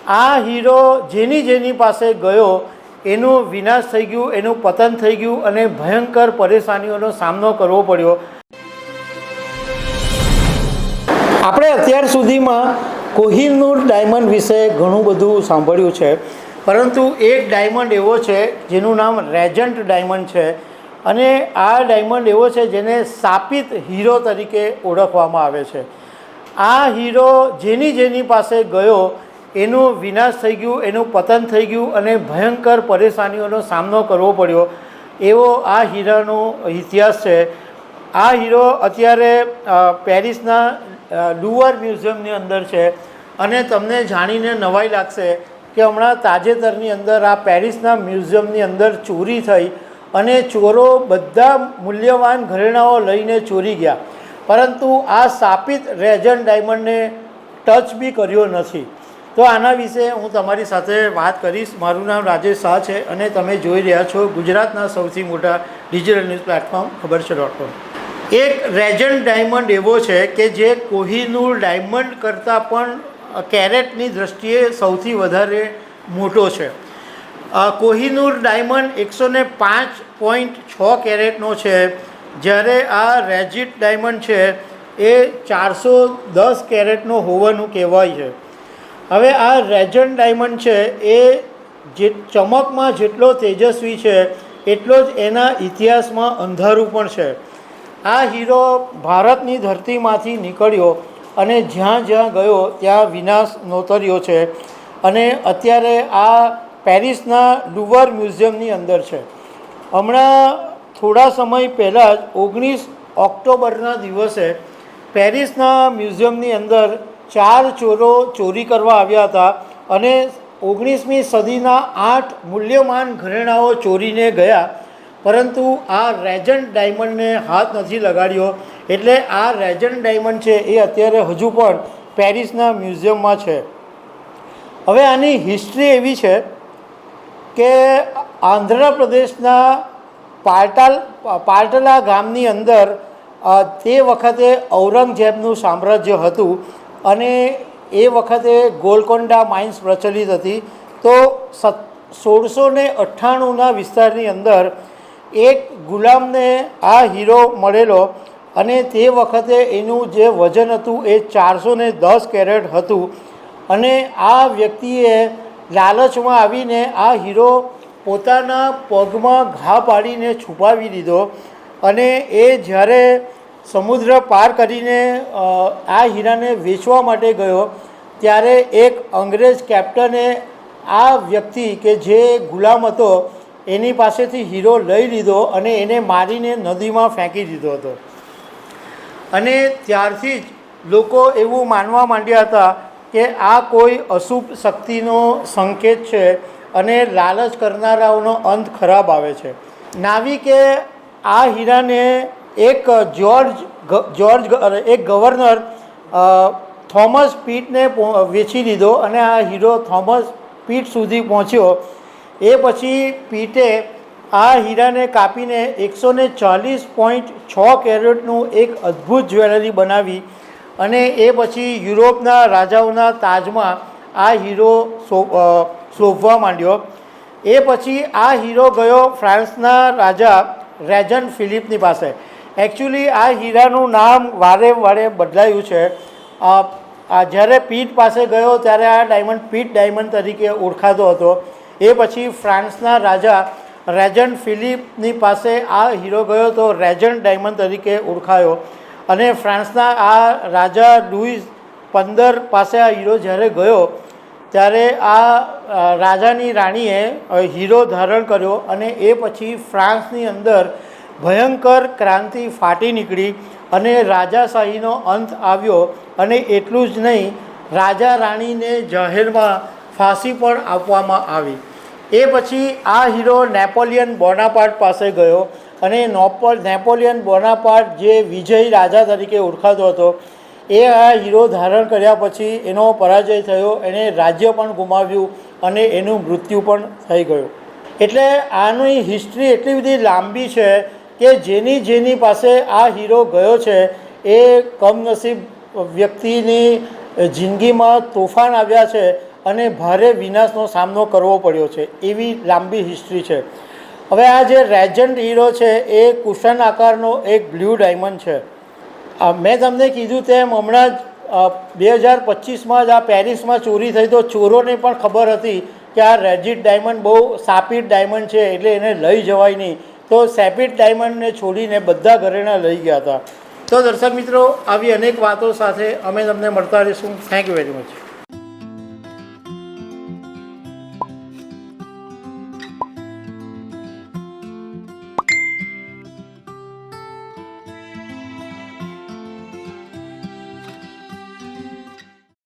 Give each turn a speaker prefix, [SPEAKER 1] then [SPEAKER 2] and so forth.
[SPEAKER 1] આ હીરો જેની જેની પાસે ગયો એનો વિનાશ થઈ ગયું, એનું પતન થઈ ગયું અને ભયંકર પરેશાનીઓનો સામનો કરવો પડ્યો। આપણે અત્યાર સુધીમાં કોહિનૂર ડાયમંડ વિશે ઘણું બધું સાંભળ્યું છે, પરંતુ એક ડાયમંડ એવો છે જેનું નામ રેજન્ટ ડાયમંડ છે અને આ ડાયમંડ એવો છે જેને શાપિત હીરો તરીકે ઓળખવામાં આવે છે। આ હીરો જેની જેની પાસે ગયો એનો વિનાશ થઈ ગયું, એનું પતન થઈ ગયું અને ભયંકર પરેશાનીઓનો સામનો કરવો પડ્યો એવો આ હીરાનો ઇતિહાસ છે। આ હીરો અત્યારે પેરિસના લુવર મ્યુઝિયમની અંદર છે અને તમને જાણીને નવાઈ લાગશે કે હમણાં તાજેતરની અંદર આ પેરિસના મ્યુઝિયમની અંદર ચોરી થઈ અને ચોરો બધા મૂલ્યવાન ઘરેણાઓ લઈને ચોરી ગયા, પરંતુ આ શાપિત રેજન્ટ ડાયમંડને ટચ બી કર્યો નથી। તો આના વિશે હું તમારી સાથે વાત કરીશ। મારું નામ રાજેશ શાહ છે અને તમે જોઈ રહ્યા છો ગુજરાતના સૌથી મોટા ડિજિટલ ન્યૂઝ પ્લેટફોર્મ ખબર છે.com। એક રેજન્ટ ડાયમંડ એવો છે કે જે કોહિનૂર ડાયમંડ કરતાં પણ કેરેટની દ્રષ્ટિએ સૌથી વધારે મોટો છે। કોહિનૂર ડાયમંડ 105.6 કેરેટનો છે, જ્યારે આ રેજન્ટ ડાયમંડ છે એ 410 કેરેટનો હોવાનું કહેવાય છે। હવે આ રેજન્ટ ડાયમંડ છે એ જે ચમકમાં જેટલો તેજસ્વી છે એટલો જ એના ઇતિહાસમાં અંધારું પણ છે। આ હીરો ભારતની ધરતીમાંથી નીકળ્યો અને જ્યાં જ્યાં ગયો ત્યાં વિનાશ નોતર્યો છે અને અત્યારે આ પેરિસના લુવર મ્યુઝિયમની અંદર છે। હમણાં થોડા સમય પહેલાં જ 19 ઓક્ટોબરના દિવસે પેરિસના મ્યુઝિયમની અંદર 4 ચોરો ચોરી કરવા આવ્યા હતા અને 19મી સદીના 8 મૂલ્યવાન ઘરેણાઓ ચોરીને ગયા, પરંતુ આ રેજન્ટ ડાયમંડને હાથ નથી લગાડ્યો। એટલે આ રેજન્ટ ડાયમંડ છે એ અત્યારે હજુ પણ પેરિસના મ્યુઝિયમમાં છે। હવે આની હિસ્ટ્રી એવી છે કે આંધ્રપ્રદેશના પાટલા ગામની અંદર તે વખતે ઔરંગઝેબનું સામ્રાજ્ય હતું અને એ વખતે ગોલકોન્ડા માઇન્સ પ્રચલિત હતી। તો 1698ના વિસ્તારની અંદર એક ગુલામને આ હીરો મળેલો અને તે વખતે એનું જે વજન હતું એ 410 કેરેટ હતું અને આ વ્યક્તિએ લાલચમાં આવીને આ હીરો પોતાના પગમાં ઘા પાડીને છુપાવી દીધો અને એ જ્યારે સમુદ્ર પાર કરીને આ હીરાને વેચવા માટે ગયો ત્યારે એક અંગ્રેજ કેપ્ટને આ વ્યક્તિ કે જે ગુલામ હતો એની પાસેથી હીરો લઈ લીધો અને એને મારીને નદીમાં ફેંકી દીધો હતો અને ત્યારથી જ લોકો એવું માનવા માંડ્યા હતા કે આ કોઈ અશુભ શક્તિનો સંકેત છે અને લાલચ કરનારાઓનો અંત ખરાબ આવે છે। નાવિકે આ હીરાને એક એક ગવર્નર થોમસ પિટને વેચી દીધો અને આ હીરો થોમસ પિટ સુધી પહોંચ્યો। એ પછી પીટે આ હીરાને કાપીને 140.6 કેરેટનું એક અદ્ભુત જ્વેલરી બનાવી અને એ પછી યુરોપના રાજાઓના તાજમાં આ હીરો શોભવા માંડ્યો। એ પછી આ હીરો ગયો ફ્રાન્સના રાજા રેજન્ટ ફિલિપની પાસે। એકચ્યુઅલી આ હીરાનું નામ વારે વારે બદલાયું છે। જ્યારે પીટ પાસે ગયો ત્યારે આ ડાયમંડ પીટ ડાયમંડ તરીકે ઓળખાતો હતો। એ પછી ફ્રાન્સના રાજા રેજન્ટ ફિલિપની પાસે આ હીરો ગયો તો રેજન્ટ ડાયમંડ તરીકે ઓળખાયો અને ફ્રાન્સના આ રાજા લૂઈસ 15 પાસે આ હીરો જ્યારે ગયો ત્યારે આ રાજાની રાણીએ હીરો ધારણ કર્યો અને એ પછી ફ્રાન્સની અંદર ભયંકર ક્રાંતિ ફાટી નીકળી અને રાજાશાહીનો અંત આવ્યો અને એટલું જ નહીં, રાજા રાણીને જાહેરમાં ફાંસી પણ આપવામાં આવી। એ પછી આ હીરો નેપોલિયન બોનાપાર્ટ પાસે ગયો અને નેપોલિયન બોનાપાર્ટ જે વિજયી રાજા તરીકે ઓળખાતો હતો એ આ હીરો ધારણ કર્યા પછી એનો પરાજય થયો, એણે રાજ્ય પણ ગુમાવ્યું અને એનું મૃત્યુ પણ થઈ ગયું। એટલે આની હિસ્ટ્રી એટલી બધી લાંબી છે કે જેની પાસે આ હીરો ગયો છે એ કમનસીબ વ્યક્તિની જિંદગીમાં તોફાન આવ્યા છે અને ભારે વિનાશનો સામનો કરવો પડ્યો છે, એવી લાંબી હિસ્ટ્રી છે. હવે આ જે રેજન્ટ હીરો છે એ કુશન આકારનો એક બ્લુ ડાયમંડ છે. મેં તમને કીધું તેમ હમણાં જ 2025માં જ આ પેરિસમાં ચોરી થઈ, તો ચોરોને પણ ખબર હતી કે આ રેજિટ ડાયમંડ બહુ સાપીટ ડાયમંડ છે એટલે એને લઈ જવાય નહીં, તો સેપીટ ડાયમંડને છોડીને બધા ઘરેણા લઈ ગયા હતા. તો દર્શક મિત્રો, આવી અનેક વાતો સાથે અમે તમને મળતા રહીશું. Thank you very much.